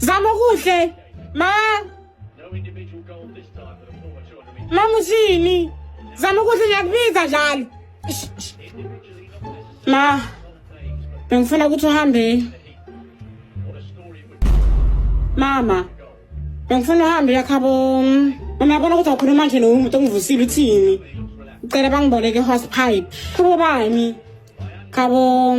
Zama kuhle. Ma. Mama ushini. Zama kuhle ngiyakubiza njalo. Ma. Bengifuna ukuthi uhambe. Mama. Bengifuna uhambe yakhabo. Ngiyabona ukuthi awukhuluma manje nomuntu ongivusile uthini. Ucela bangiboleke house pipe. Khabo bani? Khabo.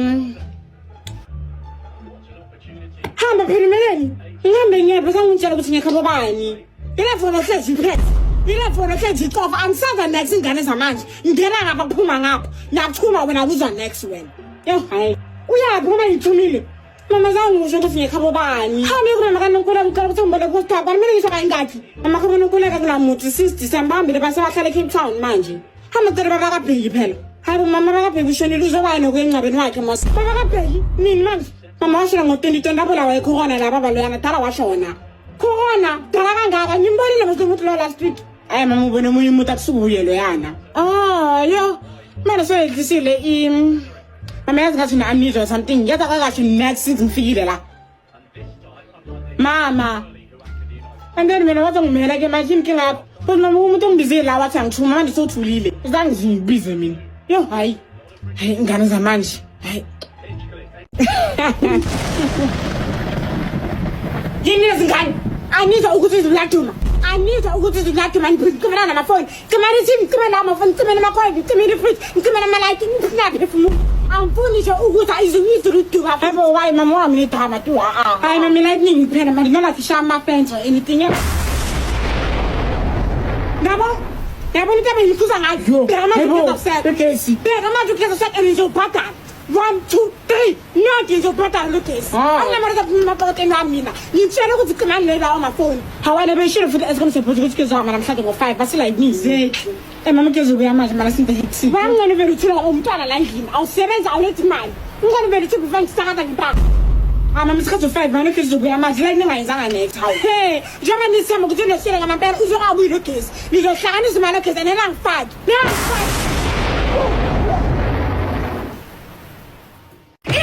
Hamba phela meleni. Ngihambe ngiyepha sangitshela ukuthi ngiyakhabo bani. Ilefona hlezi iphethe. Ilefona hlezi icofa angisava next ingane zamanje. Ngena ngapha kuphuma ngapha. Nakuchuma wena uzwa next wena. Yo hayi. Uyaphuma uma ngithumile. Mama zangu ngisho ukuthi ngiyakhabo bani. Hamba kurena kanonkula ngicela ukuthi ngibole post card. Mina ngisho kayingaphi. Mama khona nonkuleka kulamuthi 6 December hambile base bahlala eCape Town manje. Hamba cela baba kabheki phela. Hayi mama bakabheki ushonile uzobani okwencabeni wakhe mos. Baba kabheki nini manje? Mama washona ngo-2020 lapho la wayekhona la baba loyana dala washona. Khona dala kangaka ngimbonile ngokuthi lo last week. Hayi mama ubone umunye umuntu akusubuye loyana. Yo. Mina soyedlisile Mama yazi ngathi na-amnesia or something. Yaza kakahle next since ngifikile la. Mama. And then mina wathi ngimela ke manje inkinga yakho. Kodwa noma umuntu ongibizile la wathi angithuma manje sothulile. Uzangizi ngibize mina. Yo hayi. Hayi ingane zamanje. Hayi. Yini izingane? Anizwa ukuthi izilakuma. Anizwa ukuthi izilakuma ngicimela namafoni. Cimela iTV, cimela amafoni, cimela amakhodi, cimela ifridge, cimela amalayithi, ngiphinaphi efuna. Angifuni nje ukuthi ayizinyisi ruduka. Hayi why mama wami nidama tu hayi mama lightning phela manje noma kisha ama fence or anything else. Ngabo nitaba ngikuza ngayo. Okay. Beka manje ukhetha set elizophatha. 1 2 3 not izophatha lokesi. Angamara mapakete ngamina. Ngitshela ukuthi cimani la amafoni. Hawana beshilo futhi esikamsephoza ukuthi kezama namhlanje ngo5 basi like me. Mama kezobuya manje mara sinte hexi. Bangani vele uthula umntwana la endlini. Awusebenza awulethi imali. Ungani vele uthi kufanele sakada ngipaka. Mama isikhathi 5 manje kezobuya manje la ningayenzanga next hawu. Hey, njengoba nisema ukuthi nesele ngamampela uzokabuyi logesi. Nizohlanganisa imali logesi and engangifaki.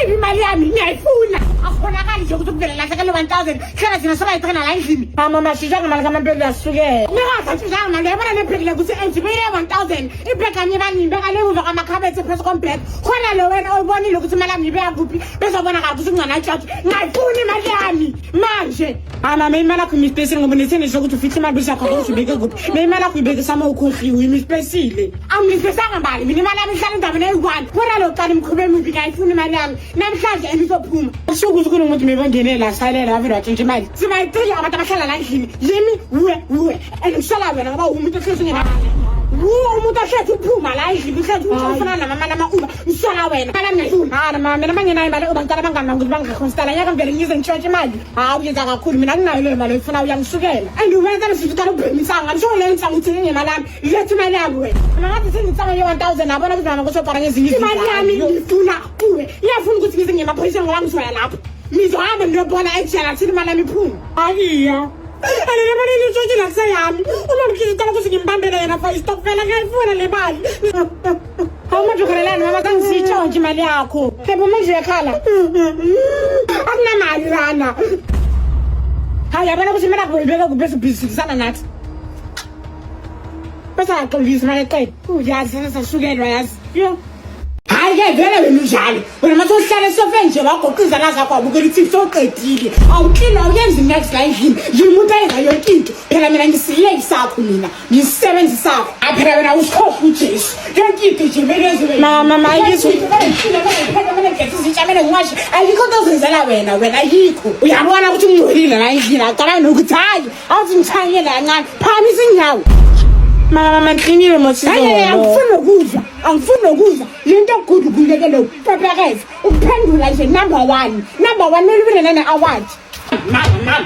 Imali yami ngiyayifuna. Akhonakali nje ukuthi kuvele lahlekele 1000. Hlala thina soba yiqina la endlini. Mama mashijanga mali kamampela yasukela. Ngingathi njalo mali yabona nebreak ukuthi enjibile 1000. Ibreak kanye bani beka lemuva kamakhabethe press complex. Khona lo wena ubonile ukuthi imali yami ibeka kuphi. Bezobona kathi ukuthi ngana charge. Ngiyayifuna imali yami manje. Mama imali yakho imispace ngoba nitheni nje ukuthi ufihle imali bisakho ukuthi ubeke kuphi. Imali yakho ibeke sama ukhohliwe imispacile. Angispesanga mbali mina imali yami ihlala indaba neyi1. Khona lo qala imkhube embi ngiyayifuna imali yami. Namhlanje engizophuma. Ushukuthi kunomuntu mebangene la salela avela watshintshela imali. Sibayithiya abantu abahlala la endlini. Yimi we. Andisala wena ngoba umuntu ohlezi ngena. Umuntu ohlezi uphuma la endlini uhlezi ufuna namama lama uma. Usala wena. Mala ngiyifuna. Mama mina bangenayo imali ubangicala bangana ukuthi bangakhonstala nyaka ngivele ngize ngitshontshe imali. Hawu uyenza kakhulu mina nginayo le mali efuna uyangisukela. Andiwenza lesifika ubhemisanga. Ngisho le ngisanga ukuthi ngemali yami. Ilethe imali yami wena. Mina ngathi sengitsanga nge1000 nabona ukuthi mama kusopara ngezinye izinto. Imali yami ngifuna kuwe. Iyafuna ukuthi ngize ngemaphoyiseni ngoba ngisoya lapho. Ngizohamba ngiyobona ejela sithi imali yami iphuma. Hayiya. Alena mali nitshontshe la kusayami. Uma ngicela ukuthi ngimbambele yena for istokfela ngiyifuna le mali. Hawu manje ukhulelani mama kangisitshontshe imali yakho. Phela manje uyakhala. Akunamali lana. Hayi yabona ukuthi mina kubeka kubese ubhisikisana nathi. Bese aqolisa imali eqede. Uyazi sasasukelwa yazi. Yo. Hayi ke vele wena unjalo. Wena mase uhlala esofeni nje wagoqiza la zakho wabukela iTV soqedile. Awuklina uyenza next la endlini. Ngimuntu ayenza yonke into. Phela mina ngisiye isakho mina. Ngisebenza isakho. Aphela wena usikhohle uJesu. Yonke into nje bekenze. Mama mayikho. Phela ngethi sichamele ngiwashi. Ayikho into ozenzela wena ayikho. Uyabona ukuthi ungcolile la endlini. Aqala nokuthi hayi awuthi ngithanyele kancane. Phamisa inyawo. Mama ngiclinile mosizolo. Hayi angifuni ukudla. Lento good kulekele upepekeze. Uphendula nje number 1 melibile nana award. Mama.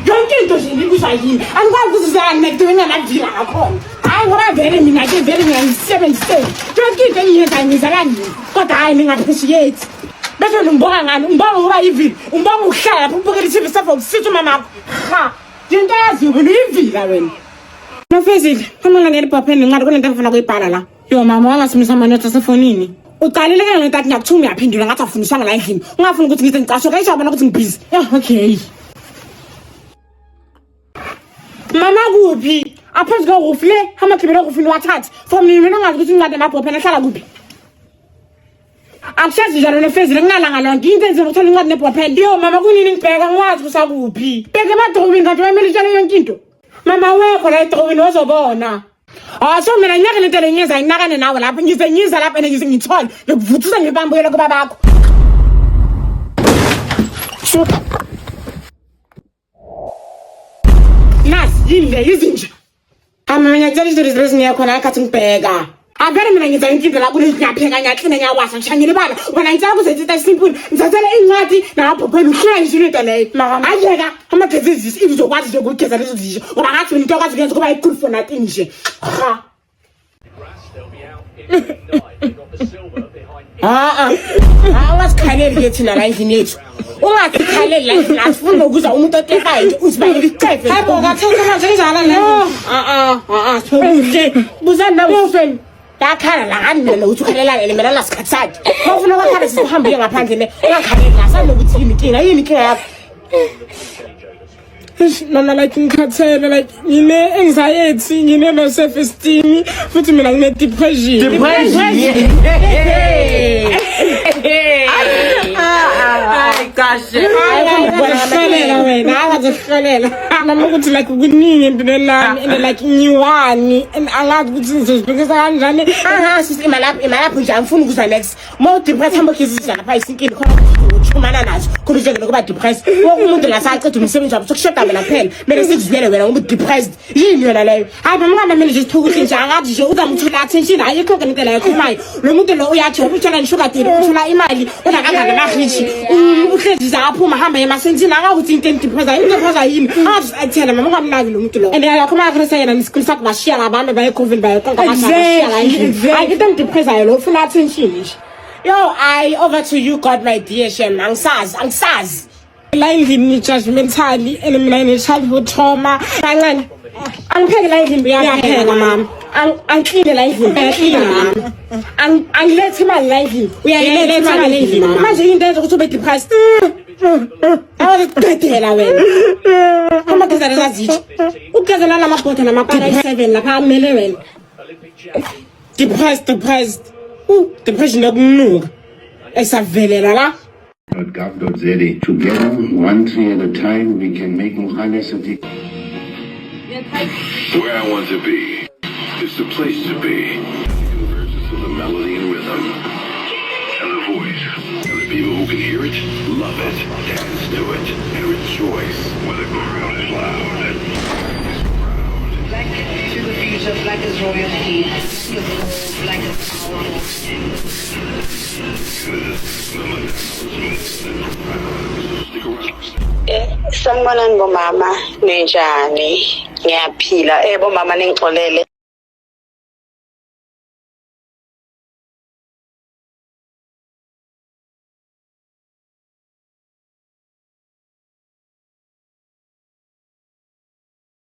Yonke into nje ngikuzwa yini. Angikwazi ukuzizana nekudwe ngamavila ngakhona. Hayi ngoba vele mina ke vele ngiyisebenzise. Yonke into engiyenza ngizakani. Kodwa hayi ningaappreciate. Bese ngibonga ngani? Ngibonga ngoba ivili. Ngibonga ukuhlala lapho ubukela iTV sakho usithi mama. Ha. Into yazi wena ivila wena. Mafezile, khona ngene ephapheni ngicela kunento engifuna ukuyibhala la. Yo mama wangasimisa amanothi asefonini. Uqalile ke ngentathi ngiyakuthuma uyaphendula ngathi afundisanga la endlini. Ungafuni ukuthi ngize ngicashe kayisho yabona ukuthi ngibhizi. Yeah, okay. Mama kuphi? Aphansi korufu le, amakhibela orufu wathatha. From mina ngazi ukuthi incwadi emabhopheni ahlala kuphi. Akusazi njalo nefezile kunalanga lonke into enze ukuthola incwadi nebhopheni. Yo mama kunini ngibheka ngwazi kusakuphi. Bheke emadrobini kanti wayemele utshela yonke into. Mama wekho la edrobini wazobona. So mina nyaka lento lenyenza inakane nawe lapha ngize lapha ngize ngithole ngikuvuthuza ngibambukela kuba bakho. Yile izinja amanya tsela izinto ngiyakhona akhathi ngibheka avele mina ngiza inkinga la kule ngiyapheka ngiyaklina ngiyawasha ngishangile baba wena ngicela kuzenza simple ngizatshela incwadi nabhophela uhlala nje into leyo ayeka amagezizisi izokwazi nje ukugeza lezo zinja ngoba ngathi into okwazi ukuyenza kuba icool for nothing nje wasikhaleli ke thina la endlini yethu ungasikhaleli la endlini asifuna ukuza umuntu otekayo nje usibayele icefe hayibo kathola manje njalo la sobuhle buzana ufeni yakhala la kanina ukuthi ukhalela mina la sikhathi sakhe ufuna ukukhala sihambile ngaphandle ne ungakhaleli la sanokuthi yini inkinga yakho Mama like ngikhathele like ngine anxiety ngine no self esteem futhi mina ngine depression gosh ayikhalela wena akazihlalela mama ukuthi like kuningi into lami and like ngiwani and angazi ukuthi ngizobhekisa kanjani sisi imalapho nje angifuni ukuza next mo depressed hamba khizisa lapha isinkini khona uchumana nazo khona kuba depressed wonke umuntu la saqeda umsebenzi wabo sokushoda mina phela mele sikuziyele wena ngoba depressed yini yona leyo hayi mama mele nje sithukuthi nje angazi nje uzamthola attention ayikho ke into la yakhumayo lo muntu lo uyathi uthola ngishuka dini uthola imali onakanga nahishi uhlezi aphuma hamba emasentini akakuthi into depressed yini athela mama ngamnaki lo muntu lo and ayakhoma akresa yena nisikulu sakho bashiya ngabantu baye covid baye konke bashiya hayi into depressed lo ufuna attention nje yo I over to you God my dear Shem angisazi la endlini judgmentally and mina ine childhood trauma kancane angipheke la endlini uyapheka mama angiclean la endlini uyaclean mama angilethe imali la endlini uyayiletha imali la endlini manje into enza ukuthi ube depressed awuqedela wena amageza lezazithi ukugezela lamabhotha namapara 7 lapha amele wena depressed depression okunuka esavelela la .gov.za. Together, one tree at a time, we can make Muhammad Sadiq. Where I want to be is the place to be. Convergence of the melody and rhythm, and the voice, and the people who can hear it, love it, dance to it, and rejoice when the crowd is loud. Black to the future, black is royalty. Black is power. Sanibonani bomama ninjani ngiyaphila bomama ningixolele